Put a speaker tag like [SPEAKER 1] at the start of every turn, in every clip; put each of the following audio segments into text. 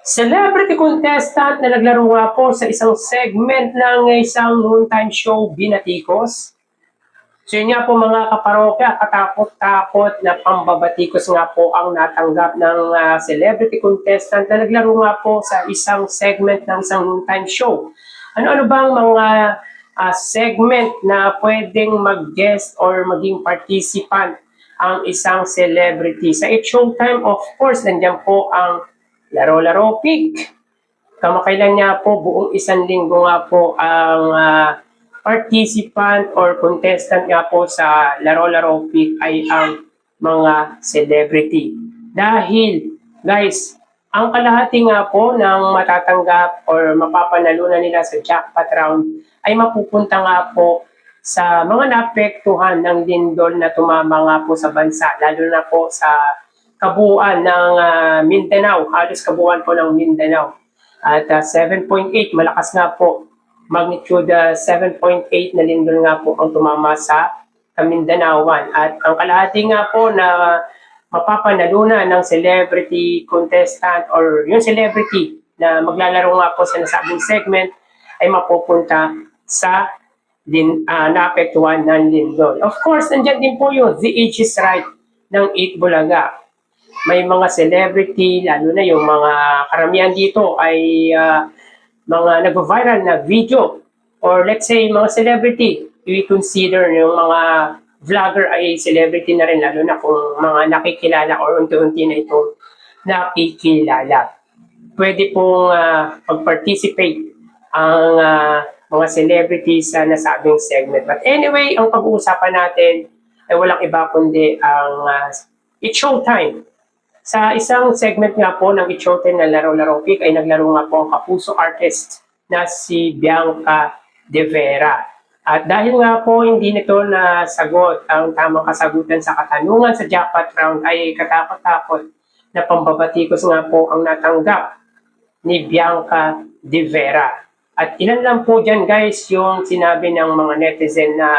[SPEAKER 1] Celebrity contestant na naglaro nga po sa isang segment ng isang noontime show, Binatikos. So yun nga po mga kaparokya, katakot-takot na pambabatikos nga po ang natanggap ng celebrity contestant na naglaro nga po sa isang segment ng isang noontime show. Ano-ano bang mga segment na pwedeng mag-guest or maging participant ang isang celebrity? Sa It's Showtime, of course, nandiyan po ang Laro-Laro Pick. Kamakailan niya po, buong isang linggo nga po ang participant or contestant nga po sa Laro-Laro Pick ay ang mga celebrity. Dahil, guys, ang kalahati nga po ng matatanggap or mapapanalunan nila sa jackpot round ay mapupunta nga po sa mga naapektuhan ng lindol na tumama nga po sa bansa, lalo na po sa kabuuan ng Mindanao, halos kabuuan po ng Mindanao. At 7.8, malakas nga po, magnitude 7.8 na lindol nga po ang tumama sa Mindanao-an. At ang kalahati nga po na mapapanalunan ng celebrity contestant or yung celebrity na maglalaro nga po sa nasabing segment ay mapupunta sa naapektuhan ng lindol. Of course, nandiyan din po yung The Age is Right ng 8 Bulaga. May mga celebrity, lalo na yung mga karamihan dito ay mga nag-viral na video or let's say mga celebrity. We consider yung mga vlogger ay celebrity na rin, lalo na kung mga nakikilala or unti-unti na itong nakikilala. Pwede pong mag-participate ang mga celebrities sa nasabing segment. But anyway, ang pag-uusapan natin ay walang iba kundi ang It's Showtime. Sa isang segment nga po ng It's Showtime na Laro-Laro Pick ay naglaro nga po ang kapuso artist na si Bianca De Vera. At dahil nga po hindi nito nasagot ang tamang kasagutan sa katanungan sa jackpot round ay katakot-takot na pambabatikos nga po ang natanggap ni Bianca De Vera. At ilan lang po dyan guys yung sinabi ng mga netizen na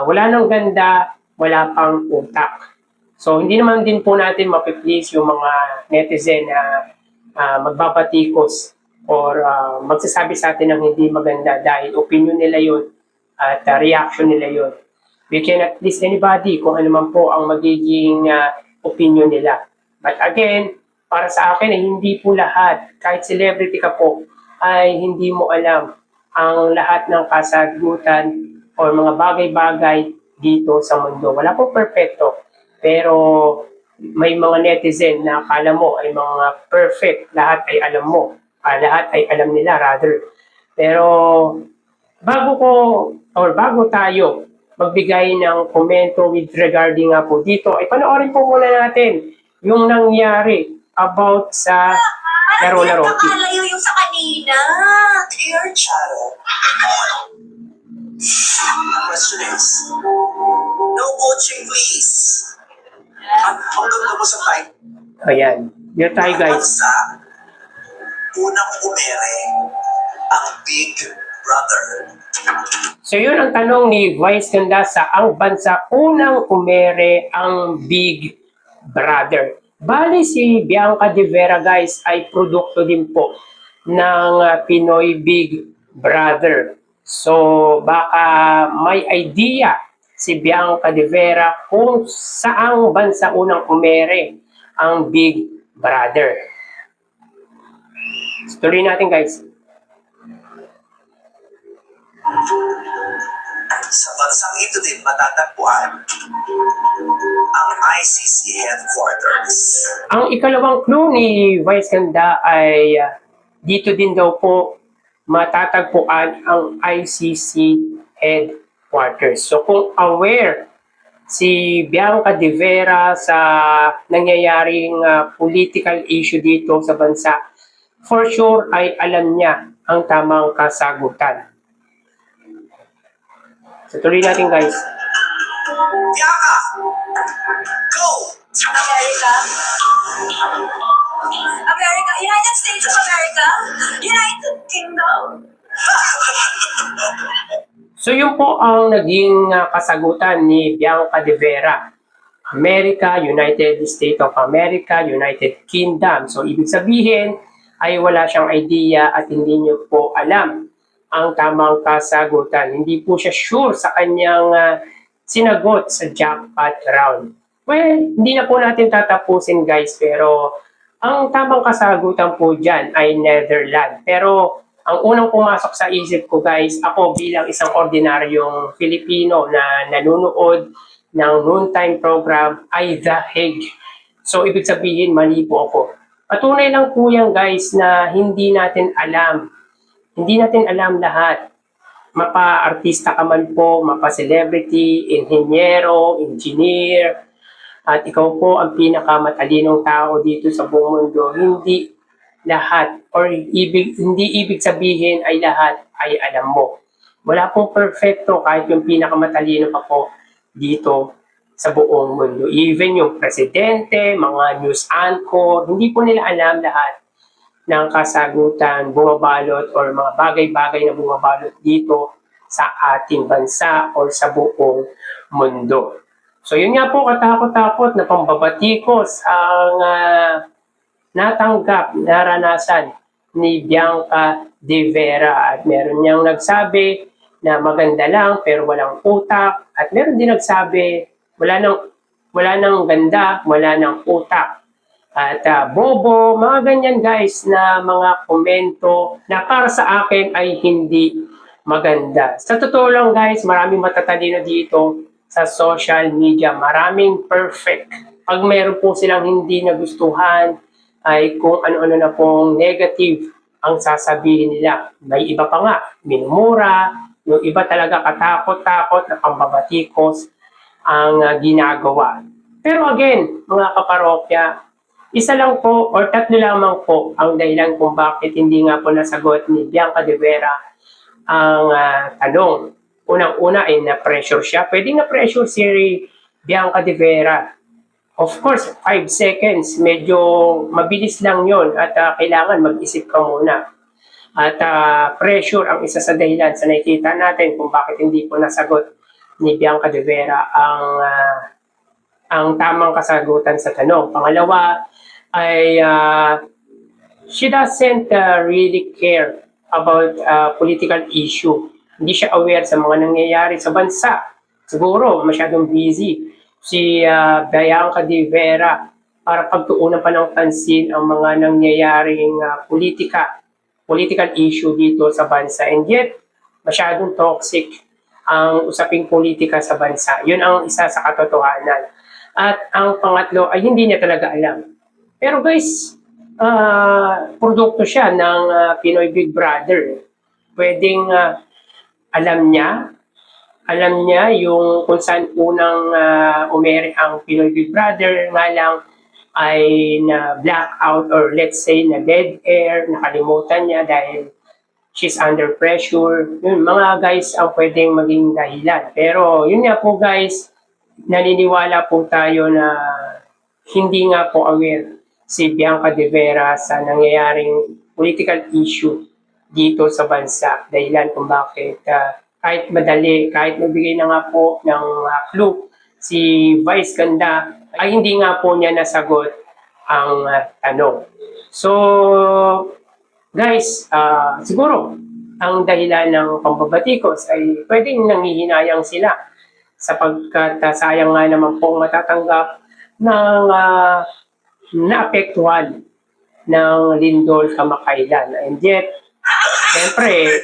[SPEAKER 1] wala nang ganda, wala pang utak. So hindi naman din po natin mapiplease yung mga netizen na magbabatikos or magsasabi sa atin ng hindi maganda dahil opinion nila yun at reaction nila yun. We cannot please anybody kung ano man po ang magiging opinion nila. But again, para sa akin ay hindi po lahat, kahit celebrity ka po, ay hindi mo alam ang lahat ng kasagutan o mga bagay-bagay dito sa mundo. Wala po perfecto, pero may mga netizen na akala mo ay mga perfect, lahat ay alam mo, lahat ay alam nila rather. Pero bago tayo magbigay ng komento with regarding nga po dito, ay panoorin po muna natin yung nangyari about sa Laro-Laro Pick.
[SPEAKER 2] Nakalayo yung sa kanina.
[SPEAKER 3] Dear Charo, the question is, no coaching please. Ang ganda mo sa type.
[SPEAKER 1] Ayan, dito tayo guys.
[SPEAKER 3] Sa unang umere, ang Big Brother.
[SPEAKER 1] So yun ang tanong ni Vice Ganda, sa ang bansa unang umere ang Big Brother. Bali si Bianca De Vera guys ay produkto din po ng Pinoy Big Brother. So baka may idea si Bianca De Vera kung saang bansa unang umere ang Big Brother. So, tuloy natin guys.
[SPEAKER 3] Sa bansang ito din matatagpuan ang ICC headquarters.
[SPEAKER 1] Ang ikalawang clue ni Vice Ganda ay dito din daw po matatagpuan ang ICC headquarters. So kung aware si Bianca De Vera sa nangyayaring political issue dito sa bansa, for sure ay alam niya ang tamang kasagutan. So tuloy natin guys.
[SPEAKER 3] Bianca! Go!
[SPEAKER 2] America? America? United States of America? United Kingdom?
[SPEAKER 1] So yun po ang naging kasagutan ni Bianca De Vera. America, United States of America, United Kingdom. So ibig sabihin, ay wala siyang idea at hindi niyo po alam ang tamang kasagutan. Hindi po siya sure sa kanyang sinagot sa jackpot round. Well, hindi na po natin tatapusin guys, pero ang tamang kasagutan po dyan ay Netherlands. Pero ang unang pumasok sa isip ko guys, ako bilang isang ordinaryong Filipino na nanonood ng noontime program ay The Hague. So ibig sabihin mali po ako. Patunay lang po yan guys na hindi natin alam. Hindi natin alam lahat. Mapa-artista ka man po, mapa-celebrity, inhenyero, engineer, at ikaw po ang pinakamatalinong tao dito sa buong mundo. Hindi lahat or hindi ibig sabihin ay lahat ay alam mo. Wala pong perfecto kahit yung pinakamatalino pa po dito sa buong mundo. Even yung presidente, mga news anchor, hindi po nila alam lahat ng kasagutan, bumabalot or mga bagay-bagay na bumabalot dito sa ating bansa or sa buong mundo. So yun nga po, katakot-takot na pambabatikos ang natanggap, naranasan ni Bianca De Vera. At meron niyang nagsabi na maganda lang pero walang utak. At meron din nagsabi wala nang ganda, wala nang utak. At bobo, mga ganyan guys na mga komento na para sa akin ay hindi maganda. Sa totoo lang guys, maraming matatalino dito sa social media. Maraming perfect. Pag meron po silang hindi nagustuhan, ay kung ano-ano na pong negative ang sasabihin nila. May iba pa nga, minumura, yung iba talaga katakot-takot na pambabatikos ang ginagawa. Pero again, mga kaparokya, isa lang po or tatlo lamang po ang dahilan kung bakit hindi nga po nasagot ni Bianca De Vera ang tanong. Unang-una ay na-pressure siya. Pwede na-pressure si Bianca De Vera. Of course, 5 seconds, medyo mabilis lang yon at kailangan mag-isip ka muna. At pressure ang isa sa dahilan sa nakikita natin kung bakit hindi po nasagot ni Bianca De Vera ang tamang kasagutan sa tanong. Pangalawa ay she doesn't really care about political issue. Hindi siya aware sa mga nangyayari sa bansa. Siguro masyadong busy si Bianca De Vera para pagtuunan pa ng pansin ang mga nangyayaring political issue dito sa bansa. And yet, masyadong toxic ang usaping politika sa bansa. Yun ang isa sa katotohanan. At ang pangatlo ay hindi niya talaga alam. Pero guys, produkto siya ng Pinoy Big Brother. Pwedeng alam niya yung kung saan unang umere ang Pinoy Big Brother, nga lang ay na blackout or let's say na dead air, nakalimutan niya dahil she's under pressure. Yun, mga guys ang pwedeng maging dahilan. Pero yun nga po guys, naniniwala po tayo na hindi nga po aware si Bianca De Vera sa nangyayaring political issue dito sa bansa. Dahilan kung bakit kahit madali, kahit nagbigay na nga po ng clue si Vice Ganda, ay hindi nga po niya nasagot ang tanong. So, guys, siguro ang dahilan ng pambabatikos ay pwedeng nangihinayang sila sapagkat sayang nga naman pong matatanggap ng naapektuhan ng lindol kamakailan. And yet, siyempre,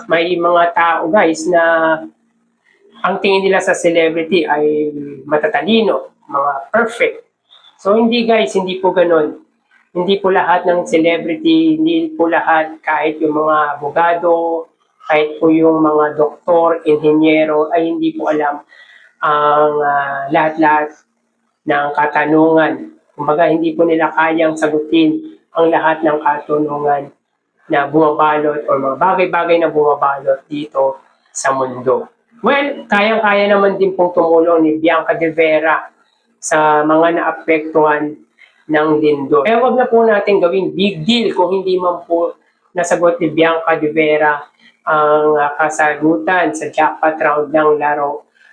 [SPEAKER 1] may mga tao guys na ang tingin nila sa celebrity ay matatalino, mga perfect. So hindi guys, hindi po ganun. Hindi po lahat ng celebrity, hindi po lahat kahit yung mga abogado, kahit po yung mga doktor, inhenyero, ay hindi po alam ang lahat-lahat ng katanungan. Kumbaga, hindi po nila kayang sagutin ang lahat ng katanungan na bumabalot o mga bagay-bagay na bumabalot dito sa mundo. Well, kayang-kaya naman din pong tumulong ni Bianca De Vera sa mga naapektuhan ng lindol. Kaya wag na po natin gawing big deal kung hindi man po nasagot ni Bianca De Vera ang kasagutan sa jackpot round ng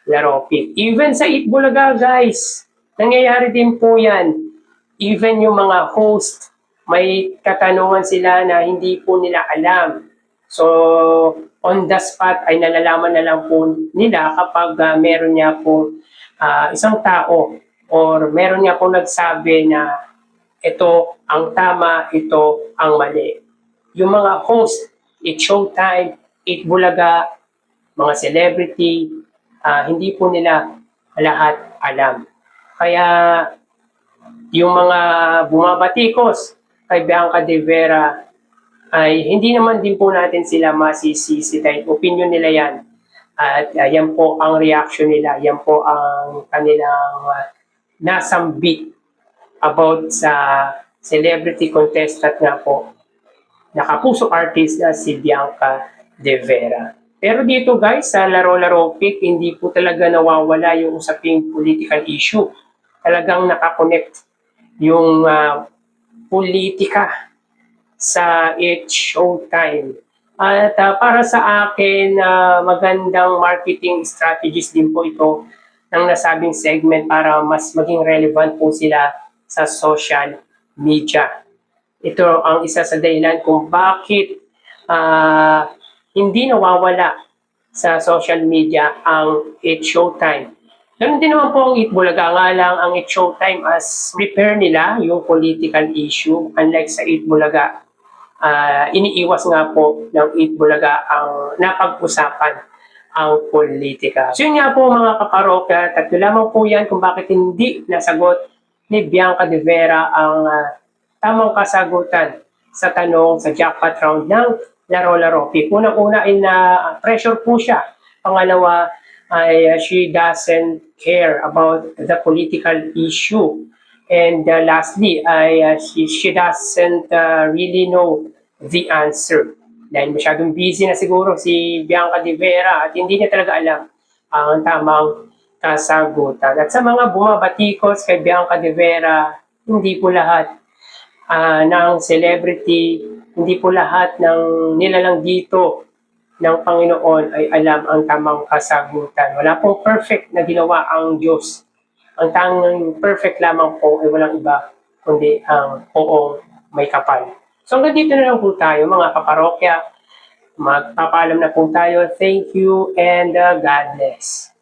[SPEAKER 1] Laro Pick. Even sa Itbulaga guys, nangyayari din po yan. Even yung mga host may katanungan sila na hindi po nila alam. So, on the spot ay nalalaman na lang po nila kapag meron niya po isang tao or meron niya po nagsabi na ito ang tama, ito ang mali. Yung mga host, It's Showtime, It Bulaga, mga celebrity, hindi po nila lahat alam. Kaya yung mga bumabatikos kay Bianca De Vera ay hindi naman din po natin sila masisisi dahil opinion nila yan. At yan po ang reaction nila, yan po ang kanilang nasambit about sa celebrity contestant nga po na kapuso artist na si Bianca De Vera. Pero dito guys, sa Laro-Laro Pick, hindi po talaga nawawala yung usaping political issue. Talagang nakakonect yung politika sa It's Showtime. At para sa akin, magandang marketing strategies din po ito ng nasabing segment para mas maging relevant po sila sa social media. Ito ang isa sa dahilan kung bakit hindi nawawala sa social media ang It's Showtime. Ganun din naman po ang It Bulaga, nga lang ang It's Showtime as prepare nila yung political issue, unlike sa It Bulaga. Iniiwas nga po ng It Bulaga ang napag-usapan ang politika. So yun nga po mga kaparokya, tatlo lamang po yan kung bakit hindi nasagot ni Bianca De Vera ang tamang kasagutan sa tanong sa jackpot round ng Laro-Laro Pick. Unang-una ay na-pressure po siya. Pangalawa ay she doesn't care about the political issue. And lastly, ay she doesn't really know the answer. Dahil masyadong busy na siguro si Bianca De Vera at hindi niya talaga alam ang tamang kasagutan. At sa mga bumabatikos kay Bianca De Vera, hindi po lahat ng celebrity, hindi po lahat ng nilalang dito ng Panginoon ay alam ang tamang kasagutan. Wala pong perfect na ginawa ang Diyos. Ang tanging perfect lamang po ay walang iba kundi ang poong may kapal. So hanggang dito na lang po tayo mga kaparokya. Magpapaalam na po tayo. Thank you and God bless.